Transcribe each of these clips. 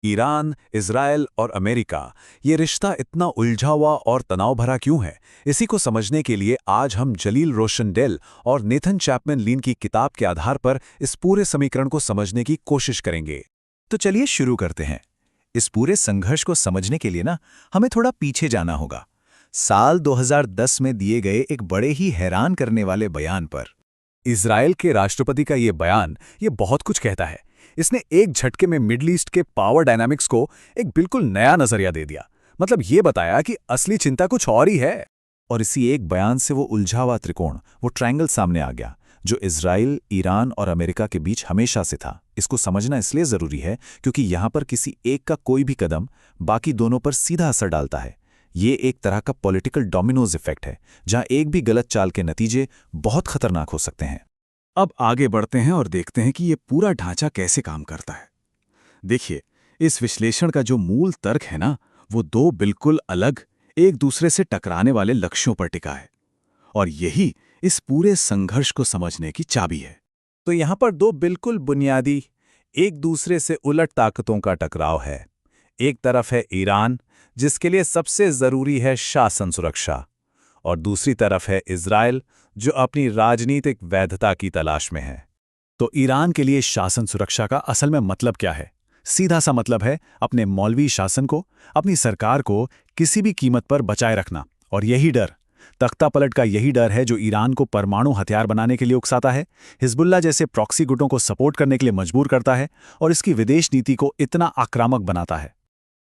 Iran, Israel और America, ये रिश्ता इतना उलझा हुआ और तनाव भरा क्यों है? इसी को समझने के लिए आज हम जलील रोशनडेल और नेथन चैपमैन लीन की किताब के आधार पर इस पूरे समीकरण को समझने की कोशिश करेंगे। तो चलिए शुरू करते हैं। इस पूरे संघर्ष को समझने के लिए हमें थोड़ा पीछे जाना होगा, साल 2010 में दिए गए एक बड़े ही हैरान करने वाले बयान पर। इज़राइल के राष्ट्रपति का ये बयान ये बहुत कुछ कहता है। इसने एक झटके में मिडल ईस्ट के पावर डायनामिक्स को एक बिल्कुल नया नजरिया दे दिया। मतलब ये बताया कि असली चिंता कुछ और ही है। और इसी एक बयान से वो उलझा हुआ त्रिकोण, वो ट्रायंगल सामने आ गया, जो इज़राइल, ईरान और अमेरिका के बीच हमेशा से था। इसको समझना इसलिए ज़रूरी है क्योंकि यहाँ पर किसी एक का कोई भी कदम बाकी दोनों पर सीधा असर डालता है। ये एक तरह का पॉलिटिकल डोमिनोज इफेक्ट है, जहाँ एक भी गलत चाल के नतीजे बहुत खतरनाक हो सकते हैं। अब आगे बढ़ते हैं और देखते हैं कि ये पूरा ढांचा कैसे काम करता है। देखिए, इस विश्लेषण का जो मूल तर्क है वो दो बिल्कुल अलग, एक दूसरे से टकराने वाले लक्ष्यों पर टिका है। और यही इस पूरे संघर्ष को समझने की चाबी है। तो यहाँ पर दो बिल्कुल बुनियादी, एक दूसरे से उलट ताकतों का टकराव है। एक तरफ है ईरान, जिसके लिए सबसे जरूरी है शासन सुरक्षा, और दूसरी तरफ है इज़राइल, जो अपनी राजनीतिक वैधता की तलाश में है। तो ईरान के लिए शासन सुरक्षा का असल में मतलब क्या है? सीधा सा मतलब है अपने मौलवी शासन को, अपनी सरकार को किसी भी कीमत पर बचाए रखना। और यही डर, तख्तापलट का यही डर है जो ईरान को परमाणु हथियार बनाने के लिए उकसाता है, हिजबुल्लाह जैसे प्रॉक्सी गुटों को सपोर्ट करने के लिए मजबूर करता है और इसकी विदेश नीति को इतना आक्रामक बनाता है।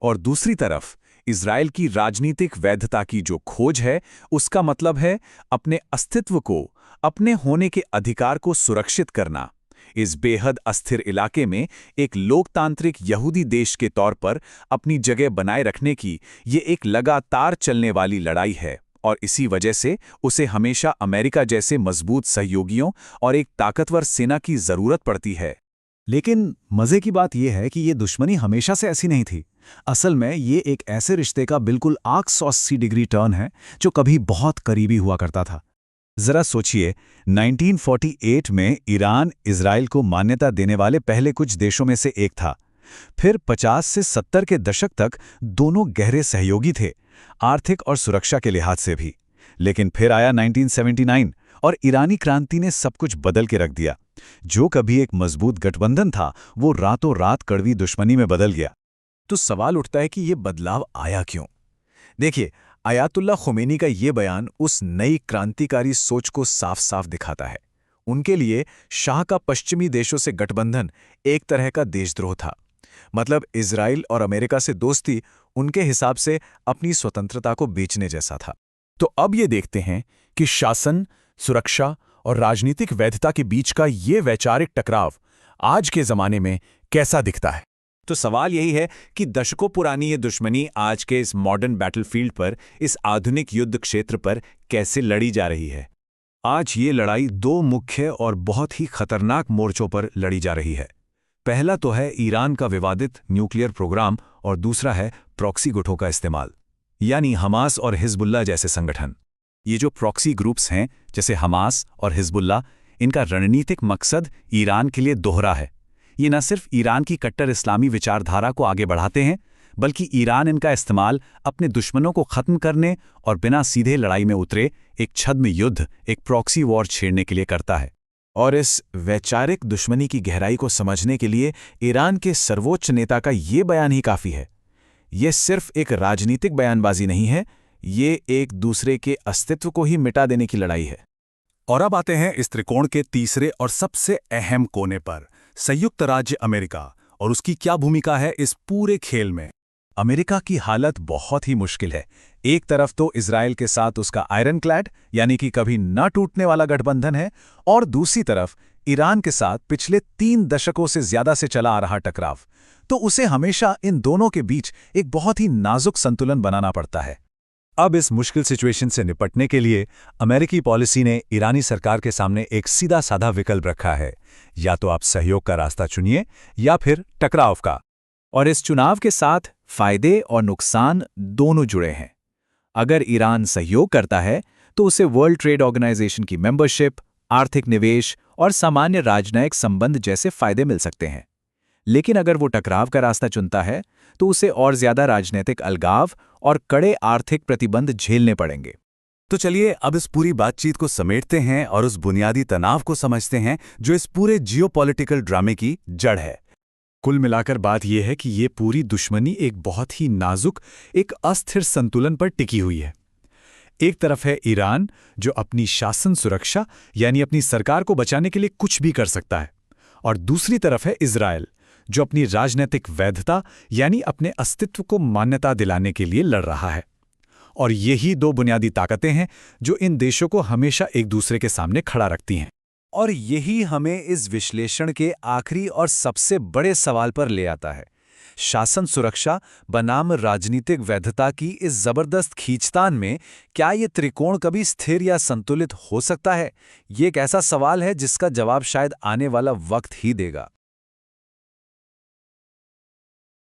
और दूसरी तरफ इज़राइल की राजनीतिक वैधता की जो खोज है, उसका मतलब है अपने अस्तित्व को, अपने होने के अधिकार को सुरक्षित करना। इस बेहद अस्थिर इलाके में एक लोकतांत्रिक यहूदी देश के तौर पर अपनी जगह बनाए रखने की ये एक लगातार चलने वाली लड़ाई है, और इसी वजह से उसे हमेशा अमेरिका जैसे मजबूत सहयोगियों और एक ताकतवर सेना की जरूरत पड़ती है। लेकिन मजे की बात यह है कि ये दुश्मनी हमेशा से ऐसी नहीं थी। असल में ये एक ऐसे रिश्ते का बिल्कुल 180 डिग्री टर्न है जो कभी बहुत करीबी हुआ करता था। जरा सोचिए, 1948 में ईरान इज़राइल को मान्यता देने वाले पहले कुछ देशों में से एक था। फिर 50 से 70 के दशक तक दोनों गहरे सहयोगी थे, आर्थिक और सुरक्षा के लिहाज से भी। लेकिन फिर आया 1979 और ईरानी क्रांति ने सब कुछ बदल के रख दिया। जो कभी एक मजबूत गठबंधन था, वो रातों रात कड़वी दुश्मनी में बदल गया। तो सवाल उठता है कि ये बदलाव आया क्यों? देखिए, आयतुल्लाह खुमैनी का ये बयान उस नई क्रांतिकारी सोच को साफ साफ दिखाता है। उनके लिए शाह का पश्चिमी देशों से गठबंधन एक तरह का देशद्रोह था। मतलब इज़राइल और अमेरिका से दोस्ती उनके हिसाब से अपनी स्वतंत्रता को बेचने जैसा था। तो अब ये देखते हैं कि शासन, सुरक्षा और राजनीतिक वैधता के बीच का ये वैचारिक टकराव आज के जमाने में कैसा दिखता है। तो सवाल यही है कि दशकों पुरानी ये दुश्मनी आज के इस मॉडर्न बैटलफील्ड पर, इस आधुनिक युद्ध क्षेत्र पर कैसे लड़ी जा रही है। आज ये लड़ाई दो मुख्य और बहुत ही खतरनाक मोर्चों पर लड़ी जा रही है। पहला तो है ईरान का विवादित न्यूक्लियर प्रोग्राम, और दूसरा है प्रॉक्सी गुटों का इस्तेमाल, यानी हमास और हिजबुल्लाह जैसे संगठन। ये जो प्रॉक्सी ग्रुप्स हैं, जैसे हमास और हिजबुल्लाह, इनका रणनीतिक मकसद ईरान के लिए दोहरा है। ये न सिर्फ ईरान की कट्टर इस्लामी विचारधारा को आगे बढ़ाते हैं, बल्कि ईरान इनका इस्तेमाल अपने दुश्मनों को खत्म करने और बिना सीधे लड़ाई में उतरे एक छद्म युद्ध, एक प्रॉक्सी वॉर छेड़ने के लिए करता है। और इस वैचारिक दुश्मनी की गहराई को समझने के लिए ईरान के सर्वोच्च नेता का ये बयान ही काफ़ी है। ये सिर्फ एक राजनीतिक बयानबाजी नहीं है, ये एक दूसरे के अस्तित्व को ही मिटा देने की लड़ाई है। और अब आते हैं इस त्रिकोण के तीसरे और सबसे अहम कोने पर, संयुक्त राज्य अमेरिका, और उसकी क्या भूमिका है इस पूरे खेल में। अमेरिका की हालत बहुत ही मुश्किल है। एक तरफ तो इज़राइल के साथ उसका आयरनक्लैड, यानी कि कभी न टूटने वाला गठबंधन है, और दूसरी तरफ ईरान के साथ पिछले 3 दशकों से ज्यादा से चला आ रहा टकराव। तो उसे हमेशा इन दोनों के बीच एक बहुत ही नाजुक संतुलन बनाना पड़ता है। अब इस मुश्किल सिचुएशन से निपटने के लिए अमेरिकी पॉलिसी ने ईरानी सरकार के सामने एक सीधा साधा विकल्प रखा है, या तो आप सहयोग का रास्ता चुनिए या फिर टकराव का। और इस चुनाव के साथ फायदे और नुकसान दोनों जुड़े हैं। अगर ईरान सहयोग करता है तो उसे वर्ल्ड ट्रेड ऑर्गेनाइजेशन की मेंबरशिप, आर्थिक निवेश और सामान्य राजनयिक संबंध जैसे फायदे मिल सकते हैं। लेकिन अगर वो टकराव का रास्ता चुनता है तो उसे और ज्यादा राजनीतिक अलगाव और कड़े आर्थिक प्रतिबंध झेलने पड़ेंगे। तो चलिए अब इस पूरी बातचीत को समेटते हैं और उस बुनियादी तनाव को समझते हैं जो इस पूरे जियोपॉलिटिकल ड्रामे की जड़ है। कुल मिलाकर बात यह है कि ये पूरी दुश्मनी एक बहुत ही नाजुक, एक अस्थिर संतुलन पर टिकी हुई है। एक तरफ है ईरान, जो अपनी शासन सुरक्षा यानी अपनी सरकार को बचाने के लिए कुछ भी कर सकता है, और दूसरी तरफ है इजराइल, जो अपनी राजनीतिक वैधता यानी अपने अस्तित्व को मान्यता दिलाने के लिए लड़ रहा है। और यही दो बुनियादी ताकतें हैं जो इन देशों को हमेशा एक दूसरे के सामने खड़ा रखती हैं। और यही हमें इस विश्लेषण के आखिरी और सबसे बड़े सवाल पर ले आता है। शासन सुरक्षा बनाम राजनीतिक वैधता की इस जबरदस्त खींचतान में क्या ये त्रिकोण कभी स्थिर या संतुलित हो सकता है? ये एक ऐसा सवाल है जिसका जवाब शायद आने वाला वक्त ही देगा।